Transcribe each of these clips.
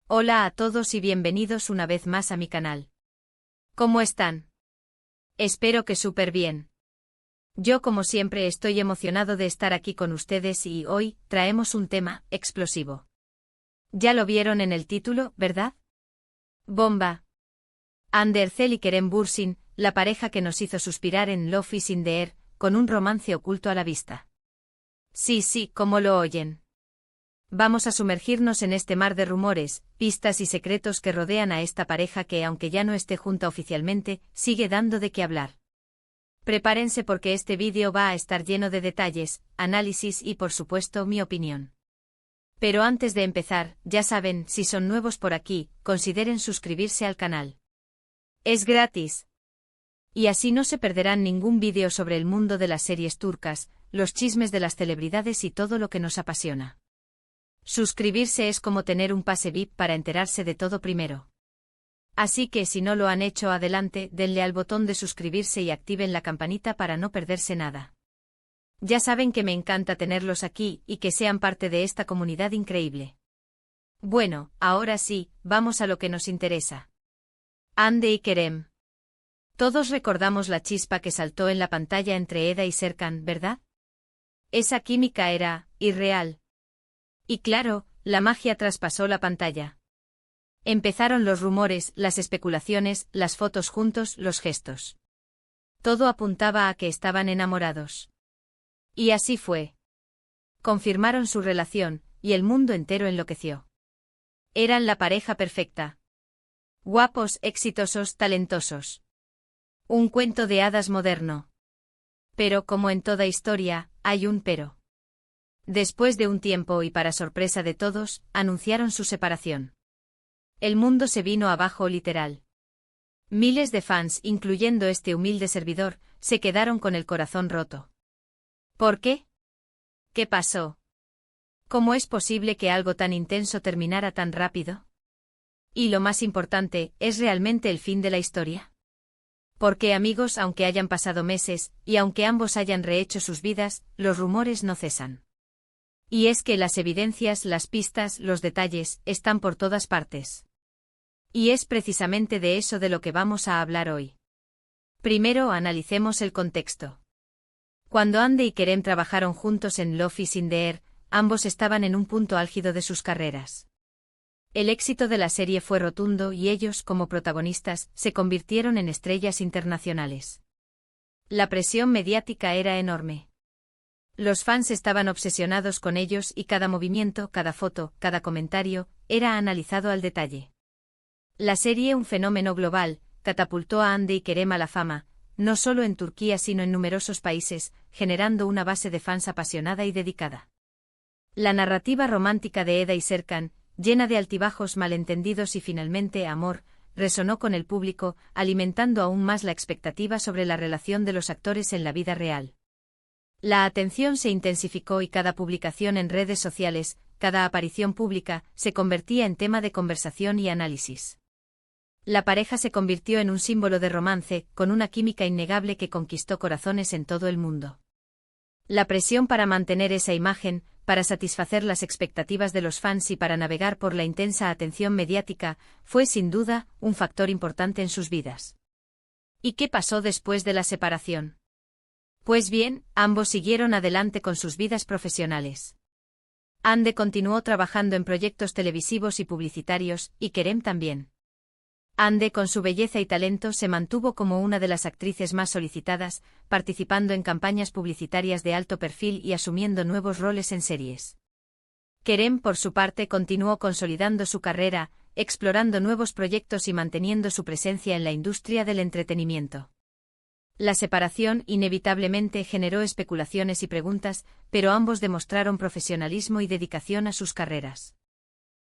Hola a todos y bienvenidos una vez más a mi canal. ¿Cómo están? Espero que súper bien. Yo como siempre estoy emocionado de estar aquí con ustedes y hoy traemos un tema explosivo. Ya lo vieron en el título, ¿verdad? Bomba. Hande Erçel y Kerem Bürsin, la pareja que nos hizo suspirar en Love is in the Air, con un romance oculto a la vista. Sí, como lo oyen. Vamos a sumergirnos en este mar de rumores, pistas y secretos que rodean a esta pareja que, aunque ya no esté junta oficialmente, sigue dando de qué hablar. Prepárense porque este vídeo va a estar lleno de detalles, análisis y por supuesto mi opinión. Pero antes de empezar, ya saben, si son nuevos por aquí, consideren suscribirse al canal. Es gratis. Y así no se perderán ningún vídeo sobre el mundo de las series turcas, los chismes de las celebridades y todo lo que nos apasiona. Suscribirse es como tener un pase VIP para enterarse de todo primero. Así que si no lo han hecho, adelante, denle al botón de suscribirse y activen la campanita para no perderse nada. Ya saben que me encanta tenerlos aquí y que sean parte de esta comunidad increíble. Bueno, ahora sí, vamos a lo que nos interesa. Hande y Kerem. Todos recordamos la chispa que saltó en la pantalla entre Eda y Serkan, ¿verdad? Esa química era irreal. Y claro, la magia traspasó la pantalla. Empezaron los rumores, las especulaciones, las fotos juntos, los gestos. Todo apuntaba a que estaban enamorados. Y así fue. Confirmaron su relación, y el mundo entero enloqueció. Eran la pareja perfecta. Guapos, exitosos, talentosos. Un cuento de hadas moderno. Pero como en toda historia, hay un pero. Después de un tiempo y para sorpresa de todos, anunciaron su separación. El mundo se vino abajo literal. Miles de fans, incluyendo este humilde servidor, se quedaron con el corazón roto. ¿Por qué? ¿Qué pasó? ¿Cómo es posible que algo tan intenso terminara tan rápido? Y lo más importante, ¿es realmente el fin de la historia? Porque amigos, aunque hayan pasado meses, y aunque ambos hayan rehecho sus vidas, los rumores no cesan. Y es que las evidencias, las pistas, los detalles, están por todas partes. Y es precisamente de eso de lo que vamos a hablar hoy. Primero analicemos el contexto. Cuando Hande y Kerem trabajaron juntos en Love is in the Air, ambos estaban en un punto álgido de sus carreras. El éxito de la serie fue rotundo y ellos, como protagonistas, se convirtieron en estrellas internacionales. La presión mediática era enorme. Los fans estaban obsesionados con ellos y cada movimiento, cada foto, cada comentario, era analizado al detalle. La serie, un fenómeno global, catapultó a Hande y Kerem a la fama, no solo en Turquía sino en numerosos países, generando una base de fans apasionada y dedicada. La narrativa romántica de Eda y Serkan, llena de altibajos, malentendidos y finalmente amor, resonó con el público, alimentando aún más la expectativa sobre la relación de los actores en la vida real. La atención se intensificó y cada publicación en redes sociales, cada aparición pública, se convertía en tema de conversación y análisis. La pareja se convirtió en un símbolo de romance, con una química innegable que conquistó corazones en todo el mundo. La presión para mantener esa imagen, para satisfacer las expectativas de los fans y para navegar por la intensa atención mediática, fue sin duda un factor importante en sus vidas. ¿Y qué pasó después de la separación? Pues bien, ambos siguieron adelante con sus vidas profesionales. Hande continuó trabajando en proyectos televisivos y publicitarios, y Kerem también. Hande, con su belleza y talento, se mantuvo como una de las actrices más solicitadas, participando en campañas publicitarias de alto perfil y asumiendo nuevos roles en series. Kerem, por su parte, continuó consolidando su carrera, explorando nuevos proyectos y manteniendo su presencia en la industria del entretenimiento. La separación inevitablemente generó especulaciones y preguntas, pero ambos demostraron profesionalismo y dedicación a sus carreras.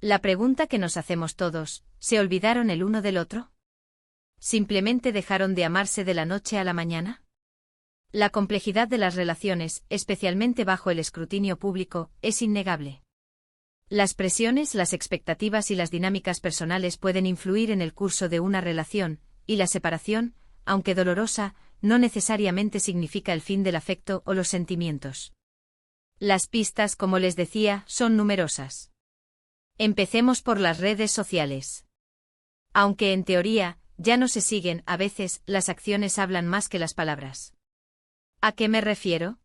La pregunta que nos hacemos todos, ¿se olvidaron el uno del otro? ¿Simplemente dejaron de amarse de la noche a la mañana? La complejidad de las relaciones, especialmente bajo el escrutinio público, es innegable. Las presiones, las expectativas y las dinámicas personales pueden influir en el curso de una relación, y la separación, aunque dolorosa, no necesariamente significa el fin del afecto o los sentimientos. Las pistas, como les decía, son numerosas. Empecemos por las redes sociales. Aunque en teoría, ya no se siguen, a veces, las acciones hablan más que las palabras. ¿A qué me refiero?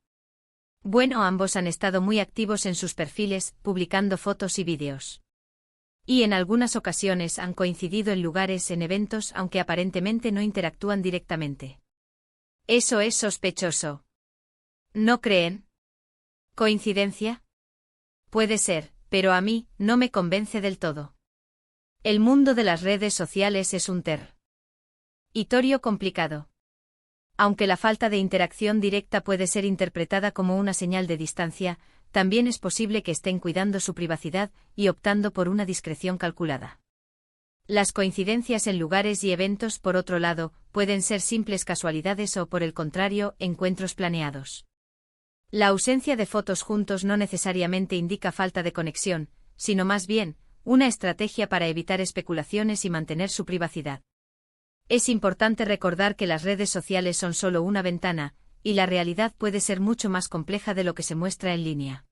Bueno, ambos han estado muy activos en sus perfiles, publicando fotos y vídeos. Y en algunas ocasiones han coincidido en lugares, en eventos, aunque aparentemente no interactúan directamente. Eso es sospechoso. ¿No creen? ¿Coincidencia? Puede ser, pero a mí, no me convence del todo. El mundo de las redes sociales es un territorio complicado. Aunque la falta de interacción directa puede ser interpretada como una señal de distancia, también es posible que estén cuidando su privacidad y optando por una discreción calculada. Las coincidencias en lugares y eventos, por otro lado, pueden ser simples casualidades o, por el contrario, encuentros planeados. La ausencia de fotos juntos no necesariamente indica falta de conexión, sino más bien, una estrategia para evitar especulaciones y mantener su privacidad. Es importante recordar que las redes sociales son solo una ventana, y la realidad puede ser mucho más compleja de lo que se muestra en línea.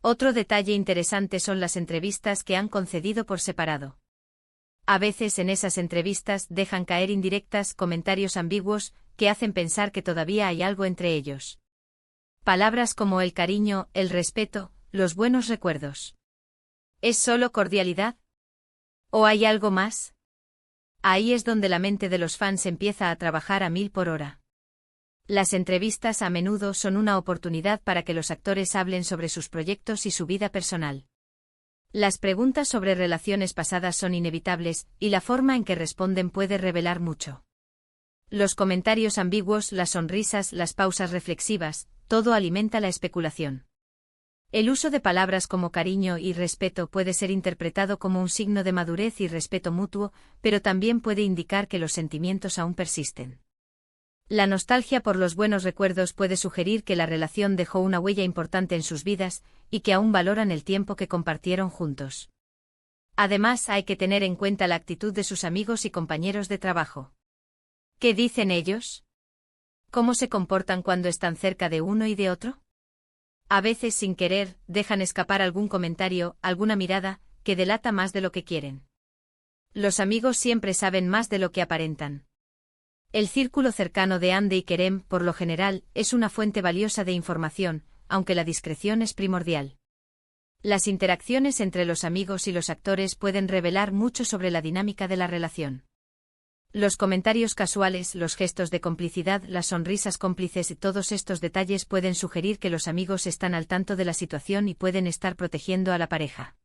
Otro detalle interesante son las entrevistas que han concedido por separado. A veces en esas entrevistas dejan caer indirectas, comentarios ambiguos, que hacen pensar que todavía hay algo entre ellos. Palabras como el cariño, el respeto, los buenos recuerdos. ¿Es solo cordialidad? ¿O hay algo más? Ahí es donde la mente de los fans empieza a trabajar a 1000 por hora. Las entrevistas a menudo son una oportunidad para que los actores hablen sobre sus proyectos y su vida personal. Las preguntas sobre relaciones pasadas son inevitables, y la forma en que responden puede revelar mucho. Los comentarios ambiguos, las sonrisas, las pausas reflexivas, todo alimenta la especulación. El uso de palabras como cariño y respeto puede ser interpretado como un signo de madurez y respeto mutuo, pero también puede indicar que los sentimientos aún persisten. La nostalgia por los buenos recuerdos puede sugerir que la relación dejó una huella importante en sus vidas, y que aún valoran el tiempo que compartieron juntos. Además, hay que tener en cuenta la actitud de sus amigos y compañeros de trabajo. ¿Qué dicen ellos? ¿Cómo se comportan cuando están cerca de uno y de otro? A veces, sin querer, dejan escapar algún comentario, alguna mirada, que delata más de lo que quieren. Los amigos siempre saben más de lo que aparentan. El círculo cercano de Hande y Kerem, por lo general, es una fuente valiosa de información, aunque la discreción es primordial. Las interacciones entre los amigos y los actores pueden revelar mucho sobre la dinámica de la relación. Los comentarios casuales, los gestos de complicidad, las sonrisas cómplices y todos estos detalles pueden sugerir que los amigos están al tanto de la situación y pueden estar protegiendo a la pareja.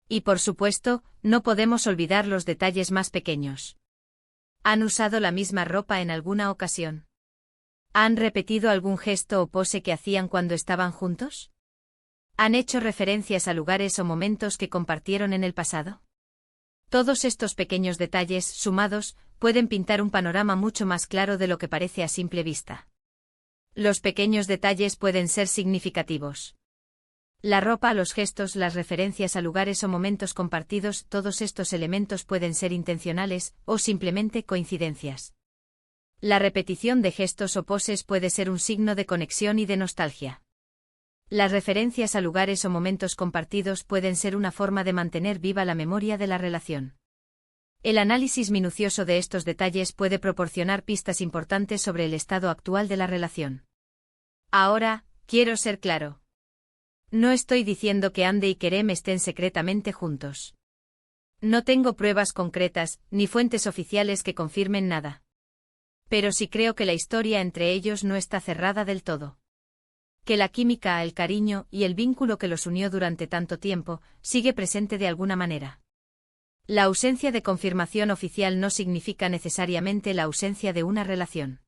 Y por supuesto, no podemos olvidar los detalles más pequeños. ¿Han usado la misma ropa en alguna ocasión? ¿Han repetido algún gesto o pose que hacían cuando estaban juntos? ¿Han hecho referencias a lugares o momentos que compartieron en el pasado? Todos estos pequeños detalles, sumados, pueden pintar un panorama mucho más claro de lo que parece a simple vista. Los pequeños detalles pueden ser significativos. La ropa, los gestos, las referencias a lugares o momentos compartidos, todos estos elementos pueden ser intencionales, o simplemente coincidencias. La repetición de gestos o poses puede ser un signo de conexión y de nostalgia. Las referencias a lugares o momentos compartidos pueden ser una forma de mantener viva la memoria de la relación. El análisis minucioso de estos detalles puede proporcionar pistas importantes sobre el estado actual de la relación. Ahora, quiero ser claro. No estoy diciendo que Hande y Kerem estén secretamente juntos. No tengo pruebas concretas, ni fuentes oficiales que confirmen nada. Pero sí creo que la historia entre ellos no está cerrada del todo. Que la química, el cariño y el vínculo que los unió durante tanto tiempo, sigue presente de alguna manera. La ausencia de confirmación oficial no significa necesariamente la ausencia de una relación.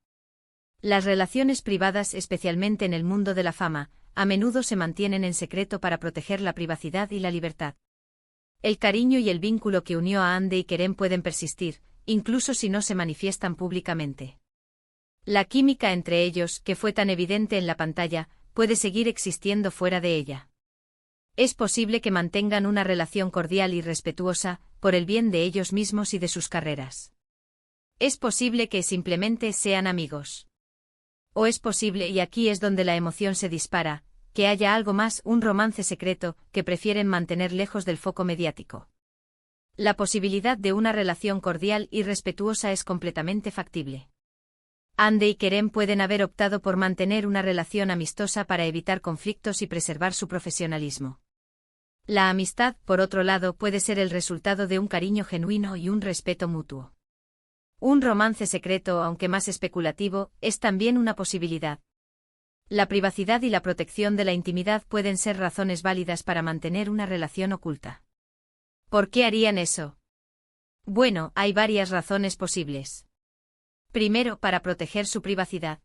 Las relaciones privadas, especialmente en el mundo de la fama, a menudo se mantienen en secreto para proteger la privacidad y la libertad. El cariño y el vínculo que unió a Hande y Kerem pueden persistir, incluso si no se manifiestan públicamente. La química entre ellos, que fue tan evidente en la pantalla, puede seguir existiendo fuera de ella. Es posible que mantengan una relación cordial y respetuosa, por el bien de ellos mismos y de sus carreras. Es posible que simplemente sean amigos. O es posible, y aquí es donde la emoción se dispara, que haya algo más, un romance secreto, que prefieren mantener lejos del foco mediático. La posibilidad de una relación cordial y respetuosa es completamente factible. Andy y Kerem pueden haber optado por mantener una relación amistosa para evitar conflictos y preservar su profesionalismo. La amistad, por otro lado, puede ser el resultado de un cariño genuino y un respeto mutuo. Un romance secreto, aunque más especulativo, es también una posibilidad. La privacidad y la protección de la intimidad pueden ser razones válidas para mantener una relación oculta. ¿Por qué harían eso? Bueno, hay varias razones posibles. Primero, para proteger su privacidad.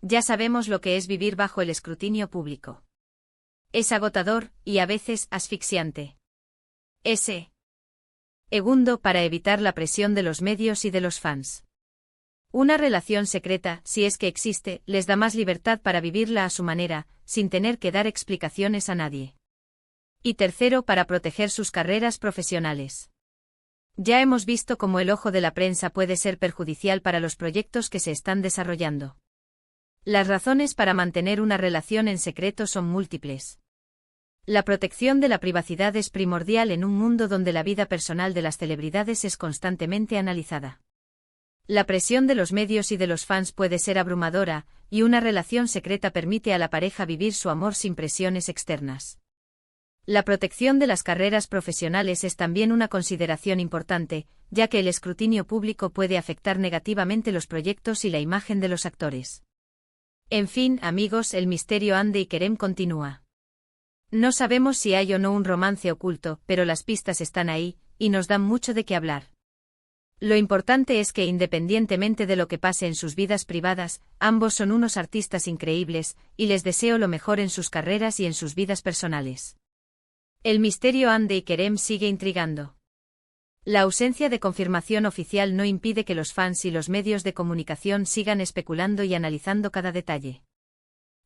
Ya sabemos lo que es vivir bajo el escrutinio público. Es agotador, y a veces asfixiante. Segundo, para evitar la presión de los medios y de los fans. Una relación secreta, si es que existe, les da más libertad para vivirla a su manera, sin tener que dar explicaciones a nadie. Y tercero, para proteger sus carreras profesionales. Ya hemos visto cómo el ojo de la prensa puede ser perjudicial para los proyectos que se están desarrollando. Las razones para mantener una relación en secreto son múltiples. La protección de la privacidad es primordial en un mundo donde la vida personal de las celebridades es constantemente analizada. La presión de los medios y de los fans puede ser abrumadora, y una relación secreta permite a la pareja vivir su amor sin presiones externas. La protección de las carreras profesionales es también una consideración importante, ya que el escrutinio público puede afectar negativamente los proyectos y la imagen de los actores. En fin, amigos, el misterio Andy y Kerem continúa. No sabemos si hay o no un romance oculto, pero las pistas están ahí, y nos dan mucho de qué hablar. Lo importante es que, independientemente de lo que pase en sus vidas privadas, ambos son unos artistas increíbles, y les deseo lo mejor en sus carreras y en sus vidas personales. El misterio Andy y Kerem sigue intrigando. La ausencia de confirmación oficial no impide que los fans y los medios de comunicación sigan especulando y analizando cada detalle.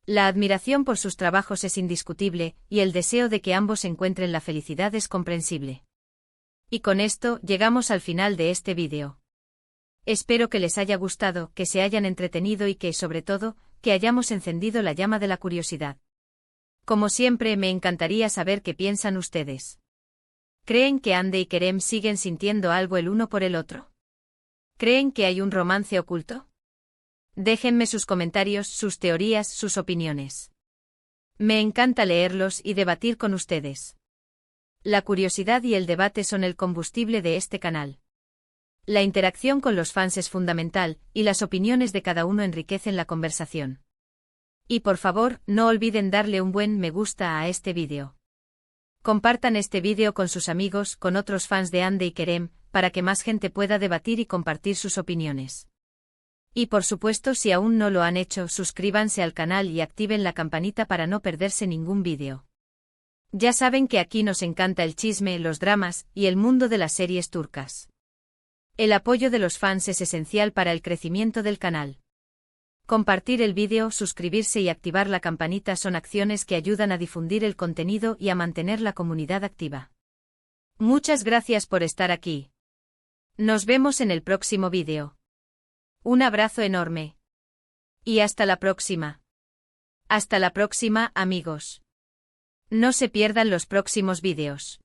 La admiración por sus trabajos es indiscutible, y el deseo de que ambos encuentren la felicidad es comprensible. Y con esto, llegamos al final de este vídeo. Espero que les haya gustado, que se hayan entretenido y que, sobre todo, que hayamos encendido la llama de la curiosidad. Como siempre, me encantaría saber qué piensan ustedes. ¿Creen que Andy y Kerem siguen sintiendo algo el uno por el otro? ¿Creen que hay un romance oculto? Déjenme sus comentarios, sus teorías, sus opiniones. Me encanta leerlos y debatir con ustedes. La curiosidad y el debate son el combustible de este canal. La interacción con los fans es fundamental, y las opiniones de cada uno enriquecen la conversación. Y por favor, no olviden darle un buen me gusta a este vídeo. Compartan este vídeo con sus amigos, con otros fans de Andy y Kerem, para que más gente pueda debatir y compartir sus opiniones. Y por supuesto, si aún no lo han hecho, suscríbanse al canal y activen la campanita para no perderse ningún vídeo. Ya saben que aquí nos encanta el chisme, los dramas, y el mundo de las series turcas. El apoyo de los fans es esencial para el crecimiento del canal. Compartir el vídeo, suscribirse y activar la campanita son acciones que ayudan a difundir el contenido y a mantener la comunidad activa. Muchas gracias por estar aquí. Nos vemos en el próximo vídeo. Un abrazo enorme. Y hasta la próxima. Hasta la próxima, amigos. No se pierdan los próximos vídeos.